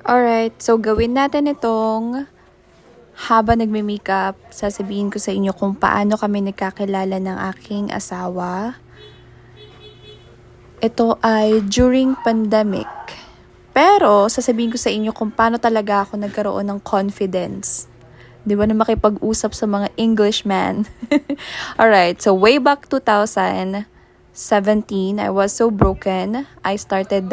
Alright, so gawin natin itong habang nagme-makeup, sasabihin ko sa inyo kung paano kami nagkakilala ng aking asawa. Ito ay during pandemic. Pero sasabihin ko sa inyo kung paano talaga ako nagkaroon ng confidence. Di ba na makipag-usap sa mga Englishman? Alright, so way back 2017, I was so broken. I started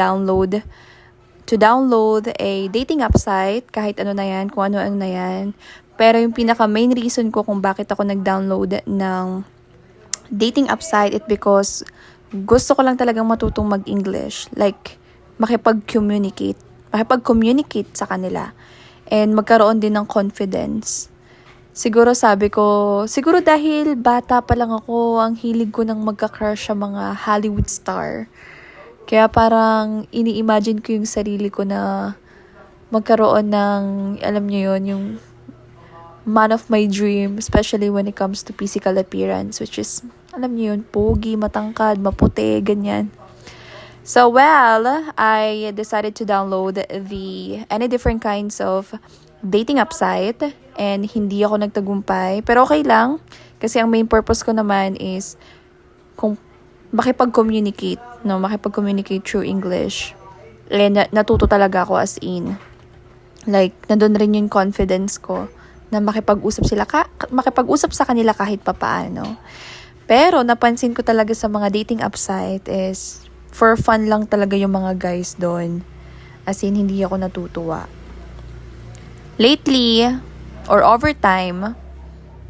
to download a dating app site, kahit ano na yan, kung ano-ano na yan. Pero yung pinaka main reason ko kung bakit ako nag-download ng dating app site, it because gusto ko lang talagang matutong mag-English. Like, makipag-communicate sa kanila. And magkaroon din ng confidence. Siguro sabi ko, siguro dahil bata pa lang ako, ang hilig ko ng magka-crush sa mga Hollywood star. Kaya parang ini-imagine ko yung sarili ko na magkaroon ng, alam niyo yun, yung man of my dream, especially when it comes to physical appearance, which is, alam niyo yun, pogi, matangkad, maputi, ganyan. So, well, I decided to download any different kinds of dating app site and hindi ako nagtagumpay. Pero okay lang, kasi ang main purpose ko naman is kung makipag-communicate through English. And natuto talaga ako as in. Like, nandun rin yung confidence ko na makipag-usap sa kanila kahit papaano. Pero napansin ko talaga sa mga dating app site is for fun lang talaga yung mga guys doon. As in, hindi ako natutuwa. Lately, or over time,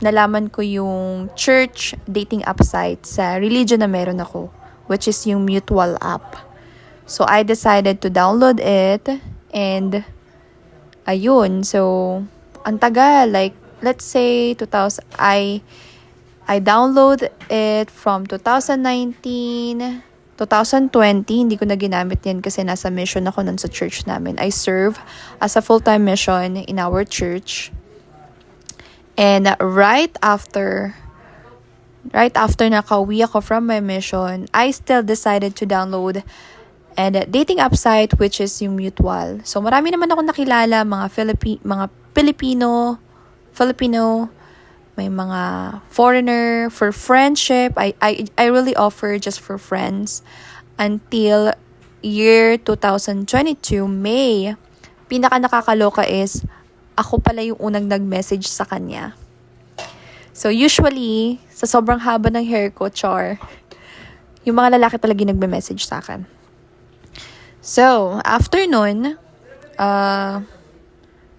nalaman ko yung church dating app site sa religion na meron ako, which is yung Mutual app. So, I decided to download it and ayun. So, ang tagal. Like, let's say, I download it from 2019, 2020, hindi ko na ginamit yan kasi nasa mission ako nun sa church namin. I serve as a full-time mission in our church. And right after nakauwi ako from my mission, I still decided to download a dating app site, which is yung Mutual. So marami naman ako nakilala, mga Filipino, may mga foreigner. For friendship, I really offer just for friends until year 2022 May. Pinaka nakakaloka is ako pala yung unang nag-message sa kanya. So usually, sa sobrang haba ng hair ko, yung mga lalaki talaga yung nagme-message sa akin. So, after nun,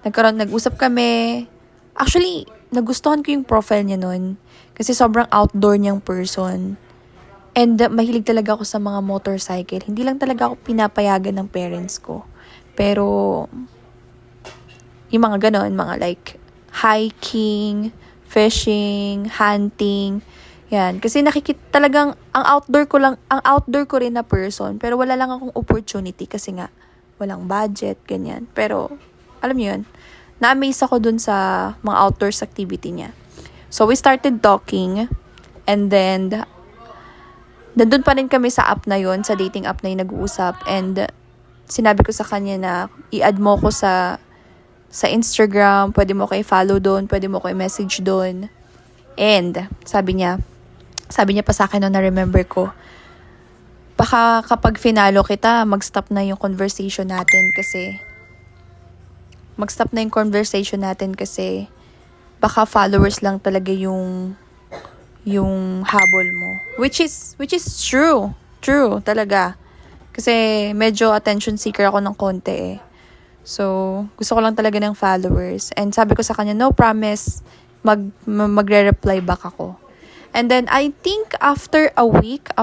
nag-usap kami. Actually, nagustuhan ko yung profile niya nun kasi sobrang outdoor niyang person. And mahilig talaga ako sa mga motorcycle. Hindi lang talaga ako pinapayagan ng parents ko. Pero yung mga ganon, mga like hiking, fishing, hunting, yan. Kasi nakikita talagang ang outdoor ko rin na person, pero wala lang akong opportunity kasi nga walang budget, ganyan. Pero alam niyo yun, na-amaze ako dun sa mga outdoors activity niya. So we started talking and then nandun pa rin kami sa app na yun, sa dating app na yung nag-uusap, and sinabi ko sa kanya na i-add mo ko sa Instagram, pwede mo ko i-follow doon, pwede mo ko i-message doon. And sabi niya pa sa akin noon, na-remember ko, baka kapag finalo kita, mag-stop na yung conversation natin kasi baka followers lang talaga yung habol mo. Which is true. True talaga. Kasi medyo attention seeker ako ng konti eh. So, gusto ko lang talaga ng followers. And sabi ko sa kanya, no promise, magre-reply back ako. And then, I think after 1 week,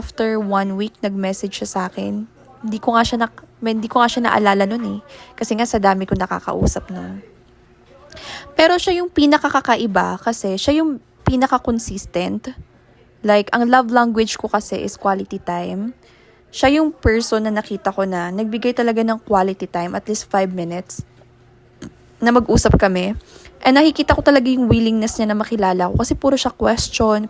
nag-message siya sa akin. Hindi ko nga siya naalala nun eh. Kasi nga sa dami ko nakakausap nun. Pero siya yung pinakakakaiba kasi siya yung pinaka-consistent. Like, ang love language ko kasi is quality time. Siya yung person na nakita ko na nagbigay talaga ng quality time, at least 5 minutes, na mag-usap kami. And nakikita ko talaga yung willingness niya na makilala ko. Kasi puro siya question.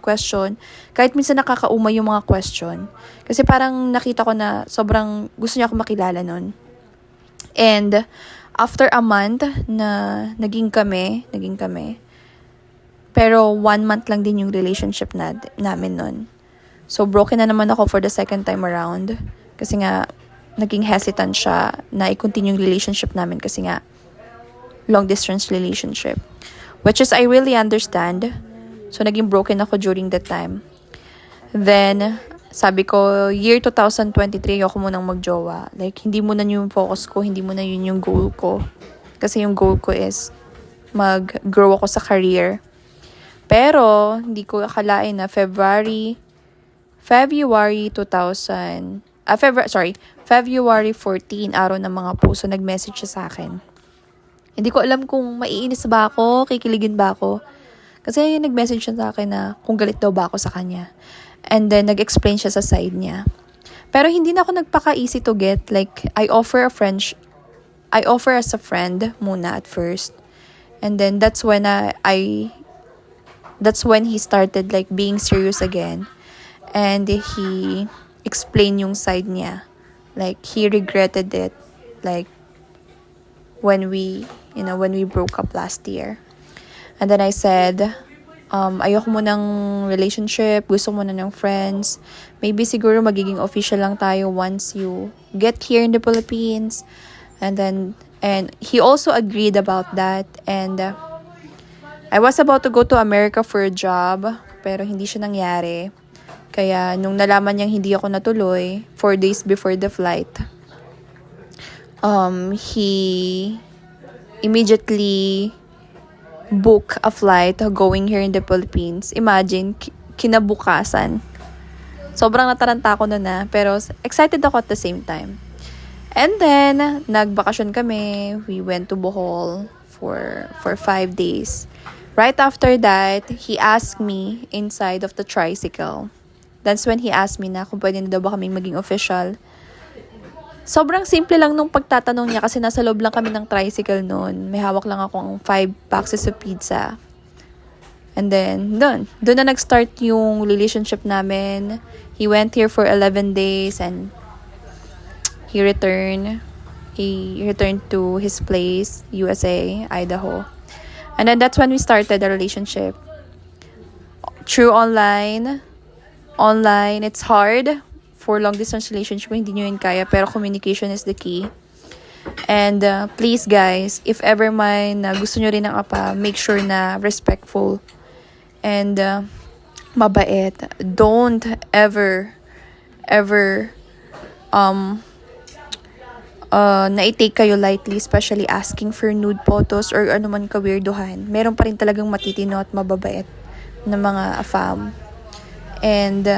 Kahit minsan nakakaumay yung mga question. Kasi parang nakita ko na sobrang gusto niya ako makilala nun. And After a month na naging kami. Pero 1 month lang din yung relationship namin nun. So, broken na naman ako for the second time around. Kasi nga, naging hesitant siya na i-continue yung relationship namin kasi nga, long distance relationship. Which is, I really understand. So, naging broken ako during that time. Then, sabi ko, year 2023, ayoko munang magjowa. Like, hindi muna yung focus ko, hindi muna yun yung goal ko. Kasi yung goal ko is mag-grow ako sa career. Pero, hindi ko akalain na February 14, araw ng mga puso, nag-message siya sa akin. Hindi ko alam kung maiinis ba ako, kikiligin ba ako. Kasi nag-message siya sa akin na kung galit daw ba ako sa kanya. And then, nag-explain siya sa side niya. Pero hindi na ako nagpaka-easy to get. Like, I offer as a friend muna at first. And then, that's when he started like being serious again. And he explained yung side niya. Like, he regretted it. Like, when we broke up last year. And then I said, ayoko mo ng relationship, gusto mo na ng friends. Maybe siguro magiging official lang tayo once you get here in the Philippines. And he also agreed about that. And I was about to go to America for a job, pero hindi siya nangyari. Kaya nung nalaman niyang hindi ako natuloy, 4 days before the flight, he immediately book a flight going here in the Philippines. Imagine, kinabukasan. Sobrang nataranta ako na, pero excited ako at the same time. And then, nagbakasyon kami. We went to Bohol for 5 days. Right after that, he asked me inside of the tricycle. That's when he asked me na kung pwede na daw ba kaming maging official. Sobrang simple lang nung pagtatanong niya kasi nasa loob lang kami ng tricycle noon. May hawak lang akong 5 boxes of pizza. And then, doon na nag-start yung relationship namin. He went here for 11 days and he returned. He returned to his place, USA, Idaho. And then that's when we started the relationship. Through online, it's hard. For long-distance relationship, hindi nyo yun kaya. Pero communication is the key. And please guys, if ever man gusto nyo rin ng apa, make sure na respectful. And mabait. Don't ever na-take kayo lightly, especially asking for nude photos or ano man ka-weirduhan. Meron pa rin talagang matitino at mababait na mga afam. And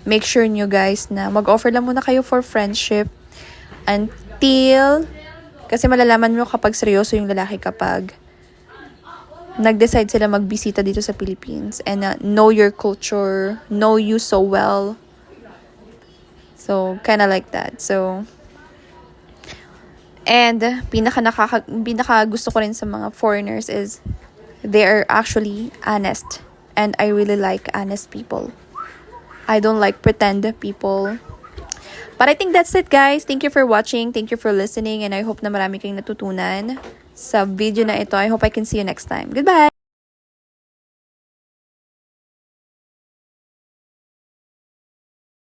make sure nyo guys na mag-offer lang muna kayo for friendship until, kasi malalaman mo kapag seryoso yung lalaki kapag nag-decide sila magbisita dito sa Philippines and know your culture, know you so well. So, kinda like that. So, and pinaka gusto ko rin sa mga foreigners is they are actually honest. And I really like honest people. I don't like pretend people. But I think that's it guys. Thank you for watching. Thank you for listening. And I hope na marami kayong natutunan sa video na ito. I hope I can see you next time. Goodbye!